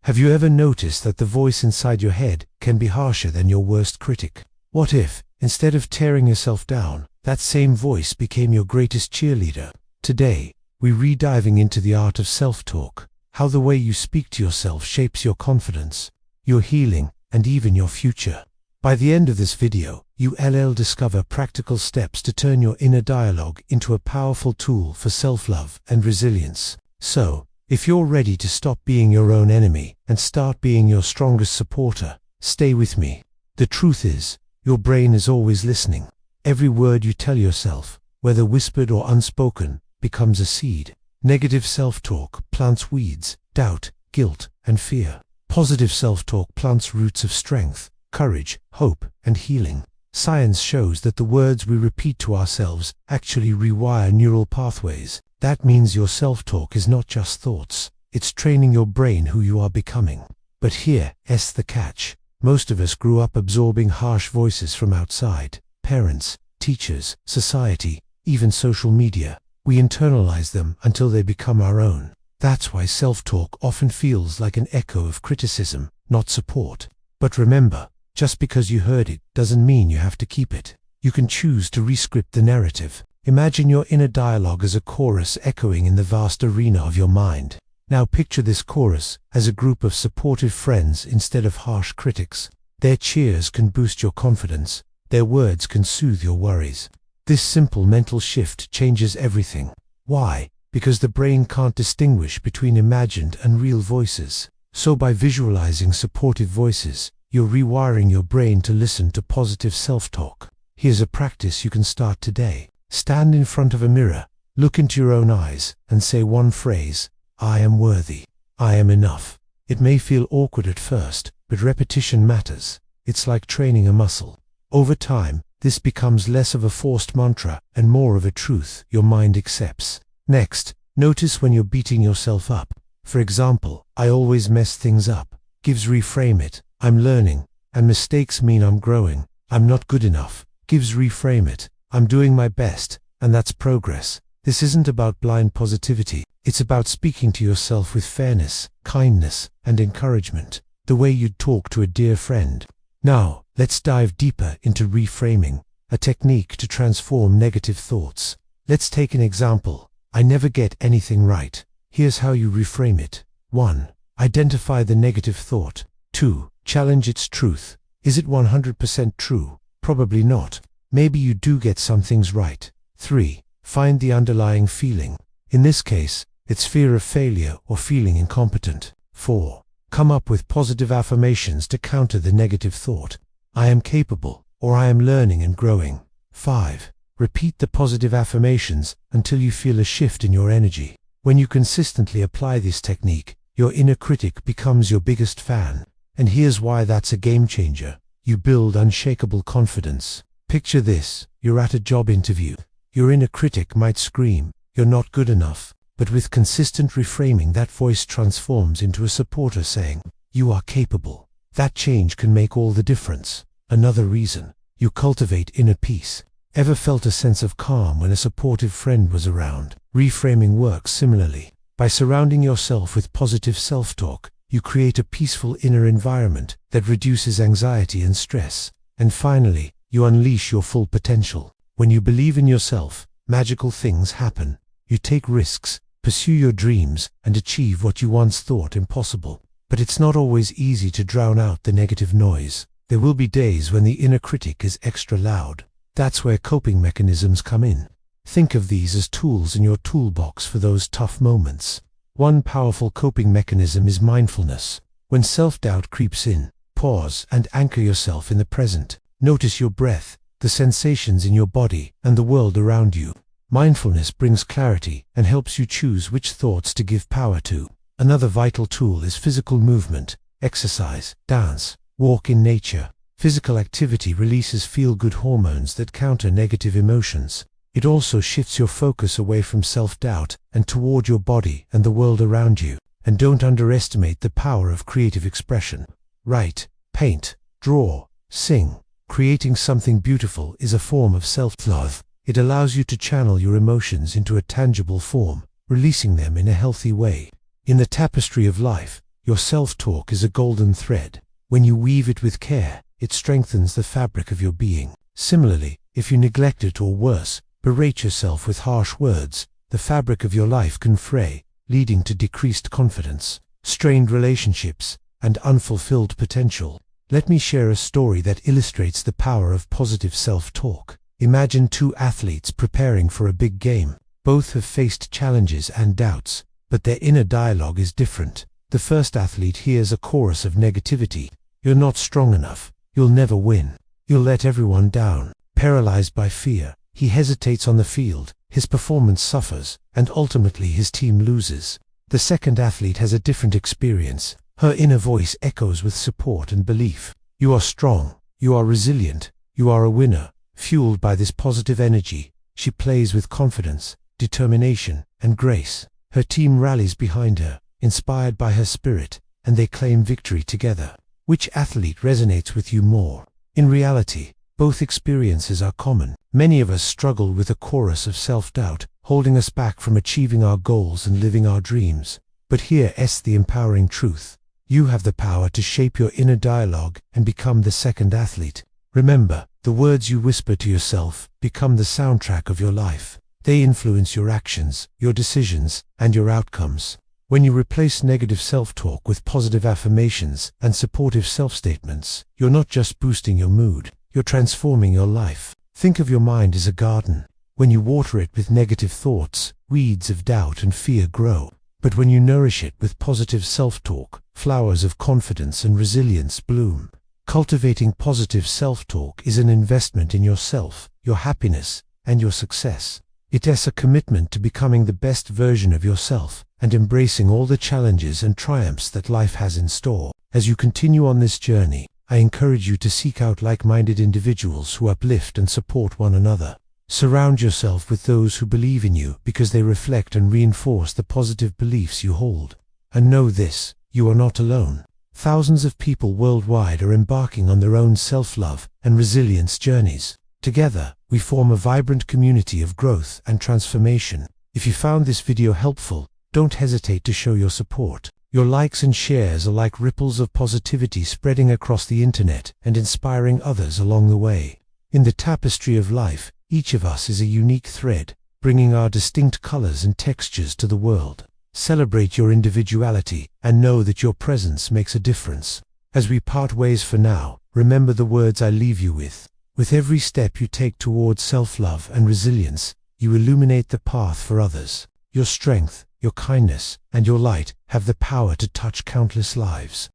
Have you ever noticed that the voice inside your head can be harsher than your worst critic? What if, instead of tearing yourself down, that same voice became your greatest cheerleader? Today, we're re-diving into the art of self-talk, how the way you speak to yourself shapes your confidence, your healing, and even your future. By the end of this video, you'll discover practical steps to turn your inner dialogue into a powerful tool for self-love and resilience. So, if you're ready to stop being your own enemy and start being your strongest supporter, stay with me. The truth is, your brain is always listening. Every word you tell yourself, whether whispered or unspoken, becomes a seed. Negative self-talk plants weeds, doubt, guilt, and fear. Positive self-talk plants roots of strength, courage, hope, and healing. Science shows that the words we repeat to ourselves actually rewire neural pathways. That means your self-talk is not just thoughts, it's training your brain who you are becoming. But here's the catch. Most of us grew up absorbing harsh voices from outside. Parents, teachers, society, even social media. We internalize them until they become our own. That's why self-talk often feels like an echo of criticism, not support. But remember, just because you heard it doesn't mean you have to keep it. You can choose to re-script the narrative. Imagine your inner dialogue as a chorus echoing in the vast arena of your mind. Now picture this chorus as a group of supportive friends instead of harsh critics. Their cheers can boost your confidence. Their words can soothe your worries. This simple mental shift changes everything. Why? Because the brain can't distinguish between imagined and real voices. So by visualizing supportive voices, you're rewiring your brain to listen to positive self-talk. Here's a practice you can start today. Stand in front of a mirror, look into your own eyes, and say one phrase: I am worthy. I am enough. It may feel awkward at first, but repetition matters. It's like training a muscle. Over time, this becomes less of a forced mantra and more of a truth your mind accepts. Next, notice when you're beating yourself up. For example, I always mess things up. Gives reframe it: I'm learning, and mistakes mean I'm growing. I'm not good enough. Gives reframe it: I'm doing my best, and that's progress. This isn't about blind positivity. It's about speaking to yourself with fairness, kindness, and encouragement, the way you'd talk to a dear friend. Now, let's dive deeper into reframing, a technique to transform negative thoughts. Let's take an example. I never get anything right. Here's how you reframe it. 1. Identify the negative thought. 2. Challenge its truth. Is it 100% true? Probably not. Maybe you do get some things right. 3. Find the underlying feeling. In this case, it's fear of failure or feeling incompetent. 4. Come up with positive affirmations to counter the negative thought. I am capable, or I am learning and growing. 5. Repeat the positive affirmations until you feel a shift in your energy. When you consistently apply this technique, your inner critic becomes your biggest fan. And here's why that's a game changer. You build unshakable confidence. Picture this: you're at a job interview. Your inner critic might scream, "You're not good enough." But with consistent reframing, that voice transforms into a supporter saying, "You are capable." That change can make all the difference. Another reason: you cultivate inner peace. Ever felt a sense of calm when a supportive friend was around? Reframing works similarly. By surrounding yourself with positive self-talk, you create a peaceful inner environment that reduces anxiety and stress. And finally, you unleash your full potential. When you believe in yourself, magical things happen. You take risks, pursue your dreams, and achieve what you once thought impossible. But it's not always easy to drown out the negative noise. There will be days when the inner critic is extra loud. That's where coping mechanisms come in. Think of these as tools in your toolbox for those tough moments. One powerful coping mechanism is mindfulness. When self-doubt creeps in, pause and anchor yourself in the present. Notice your breath, the sensations in your body, and the world around you. Mindfulness brings clarity and helps you choose which thoughts to give power to. Another vital tool is physical movement. Exercise, dance, walk in nature. Physical activity releases feel-good hormones that counter negative emotions. It also shifts your focus away from self-doubt and toward your body and the world around you. And don't underestimate the power of creative expression. Write, paint, draw, sing. Creating something beautiful is a form of self-love. It allows you to channel your emotions into a tangible form, releasing them in a healthy way. In the tapestry of life, your self-talk is a golden thread. When you weave it with care, it strengthens the fabric of your being. Similarly, if you neglect it or worse, berate yourself with harsh words, the fabric of your life can fray, leading to decreased confidence, strained relationships, and unfulfilled potential. Let me share a story that illustrates the power of positive self-talk. Imagine two athletes preparing for a big game. Both have faced challenges and doubts, but their inner dialogue is different. The first athlete hears a chorus of negativity. You're not strong enough. You'll never win. You'll let everyone down. Paralyzed by fear, he hesitates on the field. His performance suffers, and ultimately his team loses. The second athlete has a different experience. Her inner voice echoes with support and belief. You are strong. You are resilient. You are a winner. Fueled by this positive energy, she plays with confidence, determination, and grace. Her team rallies behind her, inspired by her spirit, and they claim victory together. Which athlete resonates with you more? In reality, both experiences are common. Many of us struggle with a chorus of self-doubt, holding us back from achieving our goals and living our dreams. But here's the empowering truth. You have the power to shape your inner dialogue and become the second athlete. Remember, the words you whisper to yourself become the soundtrack of your life. They influence your actions, your decisions, and your outcomes. When you replace negative self-talk with positive affirmations and supportive self-statements, you're not just boosting your mood, you're transforming your life. Think of your mind as a garden. When you water it with negative thoughts, weeds of doubt and fear grow. But when you nourish it with positive self-talk, flowers of confidence and resilience bloom. Cultivating positive self-talk is an investment in yourself, your happiness, and your success. It is a commitment to becoming the best version of yourself and embracing all the challenges and triumphs that life has in store. As you continue on this journey, I encourage you to seek out like-minded individuals who uplift and support one another. Surround yourself with those who believe in you because they reflect and reinforce the positive beliefs you hold. And know this, you are not alone. Thousands of people worldwide are embarking on their own self-love and resilience journeys. Together, we form a vibrant community of growth and transformation. If you found this video helpful, don't hesitate to show your support. Your likes and shares are like ripples of positivity spreading across the internet and inspiring others along the way. In the tapestry of life, each of us is a unique thread, bringing our distinct colors and textures to the world. Celebrate your individuality and know that your presence makes a difference. As we part ways for now, remember the words I leave you with. With every step you take towards self-love and resilience, you illuminate the path for others. Your strength, your kindness, and your light have the power to touch countless lives.